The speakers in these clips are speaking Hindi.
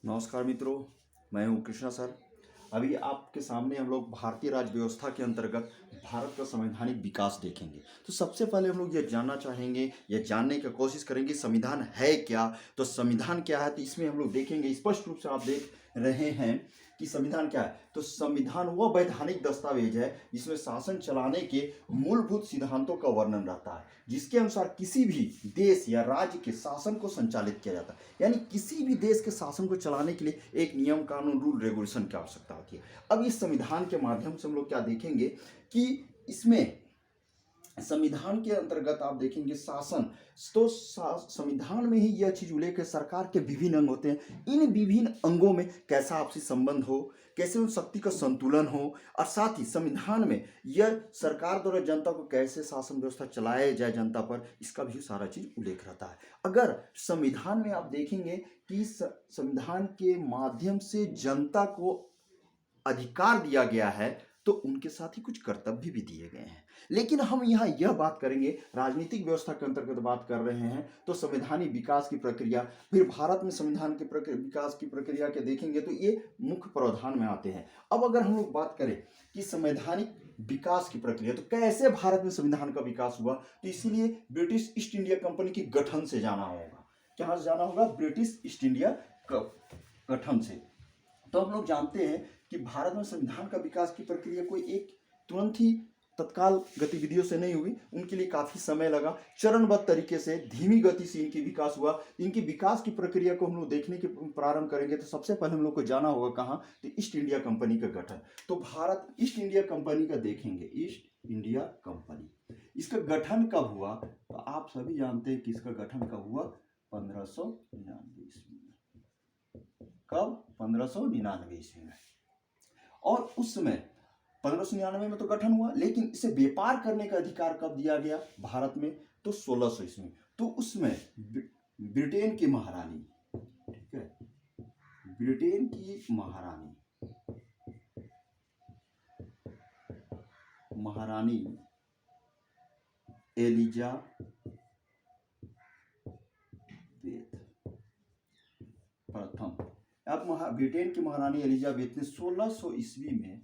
नमस्कार मित्रों, मैं हूँ कृष्णा सर। अभी आपके सामने हम लोग भारतीय राज्य व्यवस्था के अंतर्गत भारत का संवैधानिक विकास देखेंगे। तो सबसे पहले हम लोग ये जानना चाहेंगे या जानने की कोशिश करेंगे संविधान है क्या। तो संविधान क्या है, तो इसमें हम लोग देखेंगे स्पष्ट रूप से आप देख रहे हैं कि संविधान क्या है। तो संविधान वह वैधानिक दस्तावेज है जिसमें शासन चलाने के मूलभूत सिद्धांतों का वर्णन रहता है, जिसके अनुसार किसी भी देश या राज्य के शासन को संचालित किया जाता है। यानी किसी भी देश के शासन को चलाने के लिए एक नियम कानून रूल रेगुलेशन की आवश्यकता होती है। अब इस संविधान के माध्यम से हम लोग क्या देखेंगे कि इसमें संविधान के अंतर्गत आप देखेंगे शासन, तो संविधान में ही यह चीज उल्लेख है, सरकार के विभिन्न अंग होते हैं। इन विभिन्न अंगों में कैसा आपसी संबंध हो, कैसे उन शक्ति का संतुलन हो, और साथ ही संविधान में यह सरकार द्वारा जनता को कैसे शासन व्यवस्था चलाया जाए जनता पर, इसका भी सारा चीज उल्लेख रहता है। अगर संविधान में आप देखेंगे कि संविधान के माध्यम से जनता को अधिकार दिया गया है, तो उनके साथ ही कुछ कर्तव्य भी दिए गए हैं। लेकिन हम यहाँ यह बात करेंगे, राजनीतिक व्यवस्था के अंतर्गत बात कर रहे हैं, तो संवैधानिक विकास की प्रक्रिया, फिर भारत में संविधान की विकास की प्रक्रिया के देखेंगे तो ये मुख्य प्रावधान में आते हैं। अब अगर हम लोग बात करें कि संवैधानिक विकास की प्रक्रिया, तो कैसे भारत में संविधान का विकास हुआ, तो इसीलिए ब्रिटिश ईस्ट इंडिया कंपनी के गठन से जाना होगा। कहाँ से जाना होगा? ब्रिटिश ईस्ट इंडिया गठन से। तो हम लोग जानते हैं कि भारत में संविधान का विकास की प्रक्रिया कोई एक तुरंत ही तत्काल गतिविधियों से नहीं हुई, उनके लिए काफी समय लगा। चरणबद्ध तरीके से धीमी गति से इनकी विकास हुआ। इनकी विकास की प्रक्रिया को हम लोग देखने के प्रारंभ करेंगे तो सबसे पहले हम लोग को जाना होगा कहाँ, तो ईस्ट इंडिया कंपनी का गठन। तो भारत ईस्ट इंडिया कंपनी का देखेंगे, ईस्ट इंडिया कंपनी, इसका गठन कब हुआ, तो आप सभी जानते हैं कि इसका गठन कब हुआ, 1599 ईस्वी में। कब? 1599 ईस्वी में। और उस समय 1599 में तो गठन हुआ, लेकिन इसे व्यापार करने का अधिकार कब दिया गया भारत में, तो 1600 ईस्वी में। तो उसमें ब्रिटेन की महारानी, ठीक है, ब्रिटेन की महारानी एलिजाबेथ प्रथम, अब ब्रिटेन की महारानी एलिजाबेथ ने 1600 ईस्वी में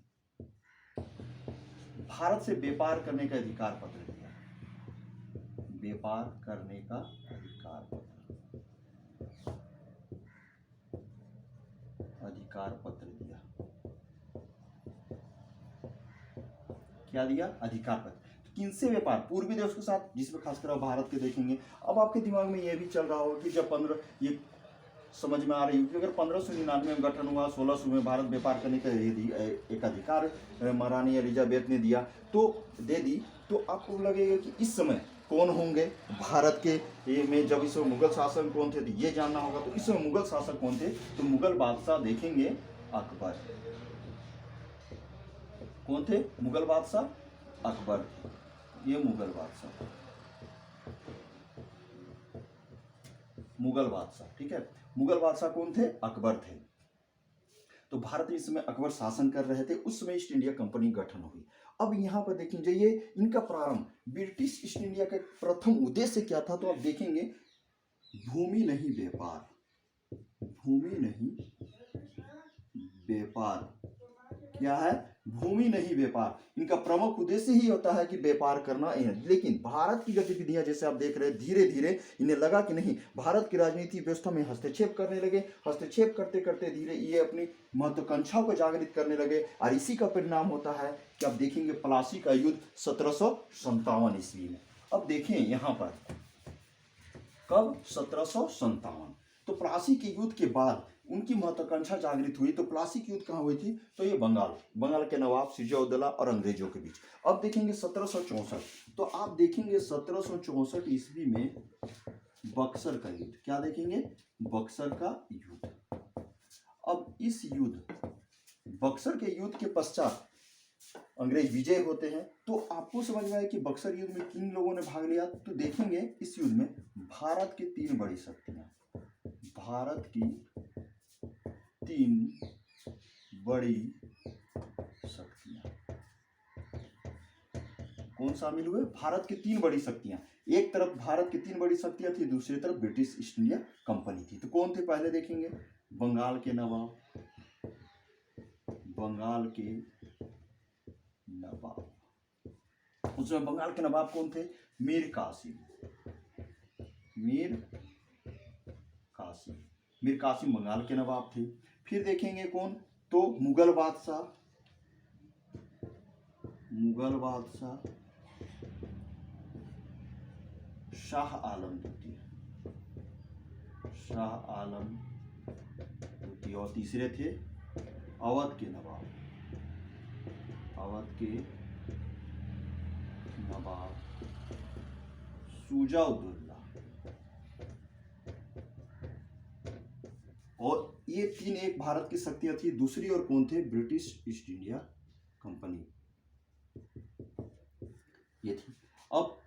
भारत से व्यापार करने का अधिकार पत्र दिया। व्यापार करने का अधिकार पत्र दिया। क्या दिया? अधिकार पत्र। तो किनसे व्यापार? पूर्वी देश के साथ, जिसमें खासकर आप भारत के देखेंगे। अब आपके दिमाग में यह भी चल रहा होगा कि जब ये समझ में आ रही है कि अगर 1599 में गठन हुआ, 1600 में भारत व्यापार करने का एक अधिकार महारानी एलिजाबेथ ने दिया, तो दे दी, तो आपको लगेगा कि इस समय कौन होंगे भारत के में, जब इस समय मुगल शासक कौन थे, तो ये जानना होगा। तो इस समय मुगल शासक कौन थे, तो मुगल बादशाह देखेंगे अकबर। कौन थे? मुगल बादशाह अकबर। ये मुगल बादशाह, ठीक है। मुगल बादशाह कौन थे? अकबर थे। तो भारत में इस समय अकबर शासन कर रहे थे। उस समय ईस्ट इंडिया कंपनी गठन हुई। अब यहाँ पर देखेंगे ये इनका प्रारंभ, ब्रिटिश ईस्ट इंडिया का प्रथम उद्देश्य क्या था, तो आप देखेंगे भूमि नहीं व्यापार। भूमि नहीं व्यापार क्या है? भूमि नहीं व्यापार। इनका प्रमुख उद्देश्य ही होता है कि व्यापार करना है। लेकिन भारत की गतिविधियां जैसे आप देख रहे हैं, धीरे धीरे इन्हें लगा कि नहीं, भारत की राजनीतिक व्यवस्था में हस्तक्षेप करने लगे। हस्तक्षेप करते करते धीरे ये अपनी महत्वाकांक्षाओं को जागृत करने लगे, और इसी का परिणाम होता है कि आप देखेंगे प्लासी का युद्ध 1757 ईस्वी में। अब देखें यहाँ पर कब? 1757। तो प्लासी के युद्ध के बाद उनकी महत्वाकांक्षा जागृत हुई। तो प्लासी की युद्ध कहाँ हुई थी, तो ये बंगाल के नवाब सिराजुद्दौला और अंग्रेजों के बीच। अब देखेंगे 1764। तो आप देखेंगे 1764 ईस्वी में बक्सर का युद्ध। क्या देखेंगे? बक्सर का युद्ध। अब इस युद्ध, बक्सर के युद्ध के पश्चात अंग्रेज विजय होते हैं। तो आपको समझ में आया कि बक्सर युद्ध में किन लोगों ने भाग लिया। तो देखेंगे इस युद्ध में भारत की तीन बड़ी शक्तियां, भारत की तीन बड़ी शक्तियां कौन शामिल हुए? भारत की तीन बड़ी शक्तियां। एक तरफ भारत की 3 बड़ी शक्तियां थी, दूसरी तरफ ब्रिटिश ईस्ट इंडिया कंपनी थी। तो कौन थे पहले देखेंगे, बंगाल के नवाब, बंगाल के नवाब। उसमें बंगाल के नवाब कौन थे, मीर कासिम, मीर कासिम, मीर कासिम बंगाल के नवाब थे। फिर देखेंगे कौन, तो मुगल बादशाह, मुगल बादशाह शाह आलम द्वितीय, शाह आलम द्वितीय। और तीसरे थे अवध के नवाब, अवध के नवाब शुजाउद्दौला। और ये 3 एक भारत की शक्तियां थी, दूसरी और कौन थे, ब्रिटिश ईस्ट इंडिया कंपनी, ये थी। अब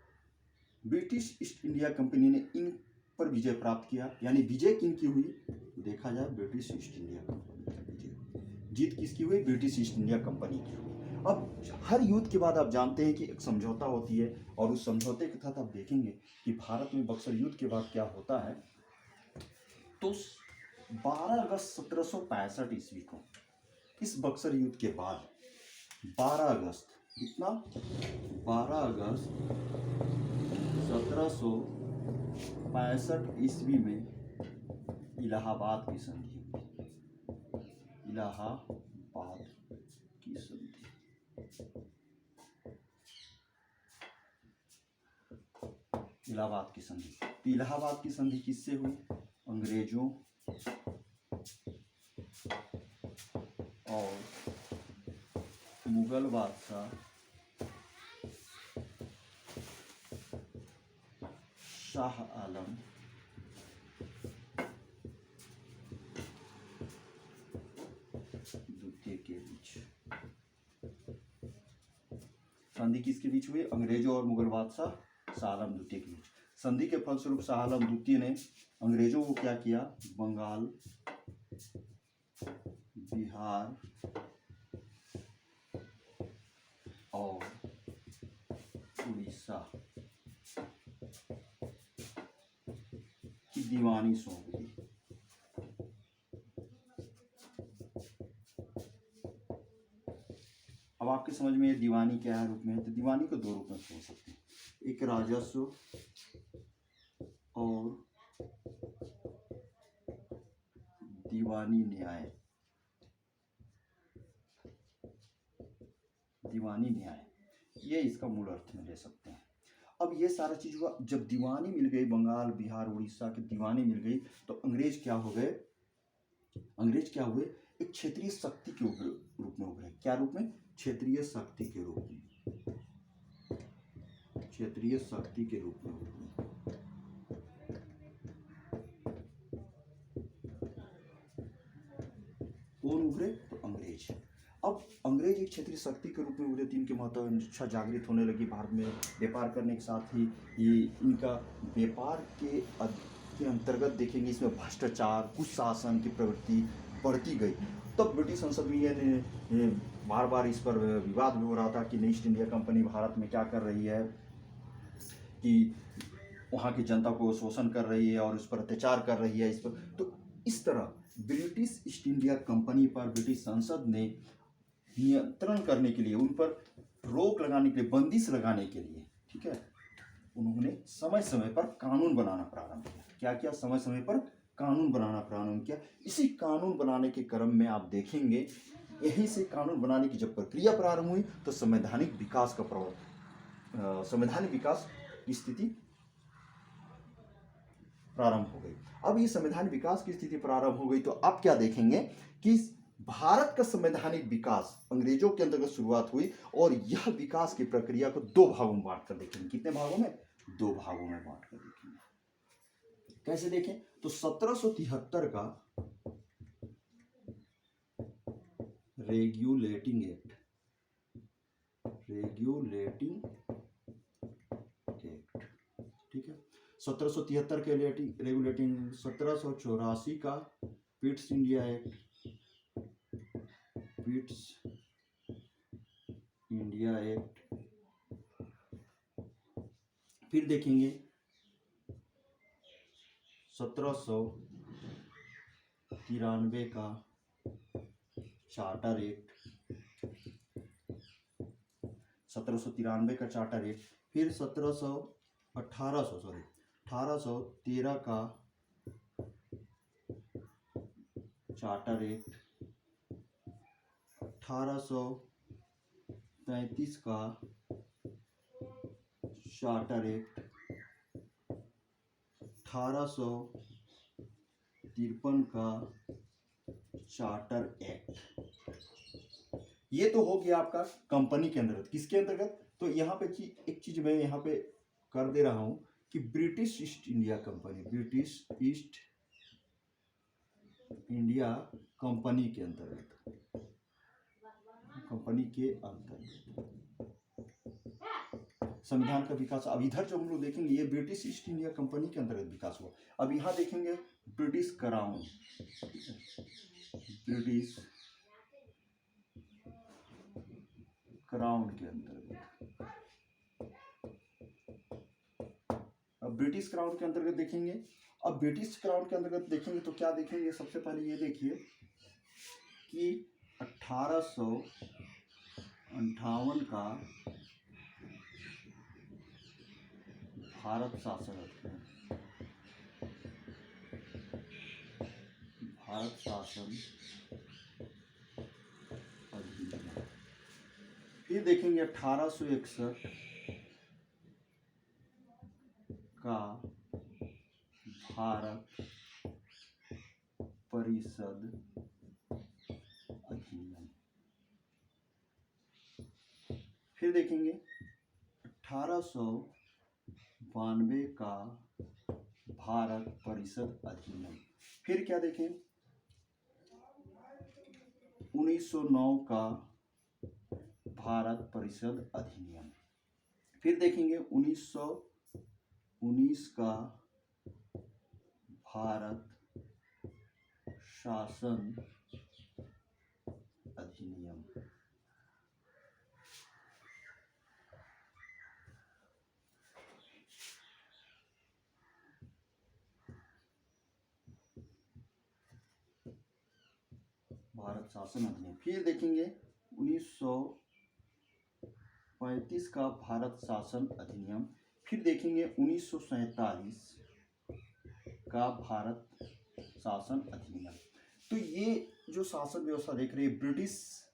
ब्रिटिश ईस्ट इंडिया कंपनी ने इन पर विजय प्राप्त किया, यानी विजय किनकी हुई, तो देखा जाए ब्रिटिश ईस्ट इंडिया कंपनी की विजय हुई। जीत किसकी हुई, ब्रिटिश ईस्ट इंडिया कंपनी की हुई। अब हर युद्ध के बाद आप जानते हैं कि एक समझौता होती है, और उस समझौते के तहत आप देखेंगे कि भारत में बक्सर युद्ध के बाद क्या होता है। तो 12 अगस्त 1765 ईस्वी को इस बक्सर युद्ध के बाद 12 अगस्त, कितना, 12 अगस्त 1765 ईस्वी में इलाहाबाद की संधि हुई, इलाहाबाद की संधि। इलाहाबाद की संधि, तो इलाहाबाद की संधि किससे हुई, अंग्रेजों और मुगल बादशाह शाह आलम द्वितीय के बीच। संधि किसके बीच हुई, अंग्रेजों और मुगल बादशाह शाह आलम द्वितीय के बीच। संधि के फलस्वरूप शाह आलम द्वितीय ने अंग्रेजों को क्या किया, बंगाल, बिहार और उड़ीसा की दीवानी सौंप दी। अब आपके समझ में ये दीवानी क्या है रूप में है, तो दीवानी को 2 रूप में समझ सकते हैं, एक राजस्व और दीवानी न्याय, दीवानी न्याय, ये इसका मूल अर्थ में ले सकते हैं। अब ये सारा चीज हुआ, जब दीवानी मिल गई, बंगाल, बिहार, उड़ीसा की दीवानी मिल गई, तो अंग्रेज क्या हो गए, अंग्रेज क्या हुए, एक क्षेत्रीय शक्ति के रूप में उभरे। क्या रूप में, क्षेत्रीय शक्ति के रूप में, क्षेत्रीय शक्ति के रूप में उभरे। कौन उभरे, तो अंग्रेज। अब अंग्रेज एक क्षेत्रीय शक्ति के रूप में उभरे, तो इनके महत्वाकांक्षा जागृत होने लगी भारत में। व्यापार करने के साथ ही ये इनका व्यापार के अंतर्गत देखेंगे, इसमें भ्रष्टाचार, कुशासन की प्रवृत्ति बढ़ती गई। तब ब्रिटिश संसद में ये बार बार इस पर विवाद भी हो रहा था कि ईस्ट इंडिया कंपनी भारत में क्या कर रही है, कि वहाँ की जनता को शोषण कर रही है और उस पर अत्याचार कर रही है, इस पर। तो इस तरह ब्रिटिश ईस्ट इंडिया कंपनी पर ब्रिटिश संसद ने नियंत्रण करने के लिए, उन पर रोक लगाने के लिए, बंदिश लगाने के लिए, ठीक है, उन्होंने समय समय पर कानून बनाना प्रारंभ किया। क्या किया, समय समय पर कानून बनाना प्रारंभ किया। इसी कानून बनाने के क्रम में आप देखेंगे, यहीं से कानून बनाने की जब प्रक्रिया प्रारंभ हुई, तो संवैधानिक विकास का संवैधानिक विकास की स्थिति प्रारंभ हो गई। अब ये संवैधानिक विकास की स्थिति प्रारंभ हो गई, तो आप क्या देखेंगे कि भारत का संवैधानिक विकास अंग्रेजों के अंतर्गत शुरुआत हुई, और यह विकास की प्रक्रिया को 2 भागों में बांट कर देखेंगे। कितने भागों में, 2 भागों में बांट कर देखेंगे। कैसे देखें, तो 1773 का रेगुलेटिंग एक्ट, रेगुलेटिंग एक्ट, ठीक है, 1773 के रेगुलेटिंग, 1784 का Pitt's India act, Pitt's India act, फिर देखेंगे 1793 का चार्टर एक्ट, 1793 का चार्टर एक्ट। फिर 1813 का चार्टर एक्ट, 1835 का चार्टर एक्ट, 1853 का चार्टर एक्ट। ये तो हो गया आपका कंपनी के अंतर्गत। किसके अंतर्गत? तो यहाँ पे एक चीज मैं यहाँ पे कर दे रहा हूं कि British east India company, British east India company के अंतर्गत, कंपनी के अंतर्गत संविधान का विकास। अब इधर जो हम लोग देखेंगे ये ब्रिटिश ईस्ट इंडिया कंपनी के अंतर्गत विकास हुआ। अब यहाँ देखेंगे ब्रिटिश क्राउन, ब्रिटिश क्राउन के अंतर्गत। अब ब्रिटिश क्राउन के अंतर्गत देखेंगे। अब ब्रिटिश क्राउन के अंतर्गत देखेंगे तो क्या देखेंगे? सबसे पहले ये देखिए कि 1858 का भारत शासन अधिनियम, भारत शासन अधिनियम। फिर देखेंगे 1861 का भारत परिषद अधिनियम। फिर देखेंगे 1892 का भारत परिषद अधिनियम। फिर क्या देखें? 1909 का भारत परिषद अधिनियम। फिर देखेंगे 1919 का भारत शासन अधिनियम। भारत शासन अधिनियम। फिर देखेंगे 1935 का भारत शासन अधिनियम। फिर देखेंगे 1947 का भारत शासन अधिनियम। तो ये जो शासन व्यवस्था देख रही है ब्रिटिश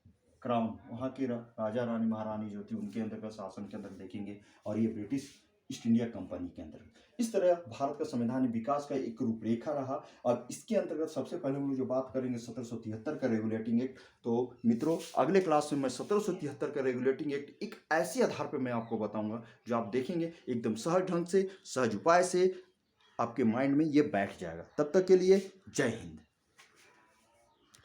क्राउन, वहाँ के राजा रानी महारानी जो थी उनके अंतर्गत शासन के अंदर देखेंगे, और ये ब्रिटिश ईस्ट इंडिया कंपनी के अंतर्गत। इस तरह भारत का संवैधानिक विकास का एक रूपरेखा रहा। और इसके अंतर्गत सबसे पहले हम लोग जो बात करेंगे 1773 का रेगुलेटिंग एक्ट। तो मित्रों अगले क्लास में मैं 1773 का रेगुलेटिंग एक्ट एक ऐसे आधार पर मैं आपको बताऊंगा जो आप देखेंगे एकदम सहज ढंग से, सहज उपाय से आपके माइंड में ये बैठ जाएगा। तब तक के लिए जय हिंद।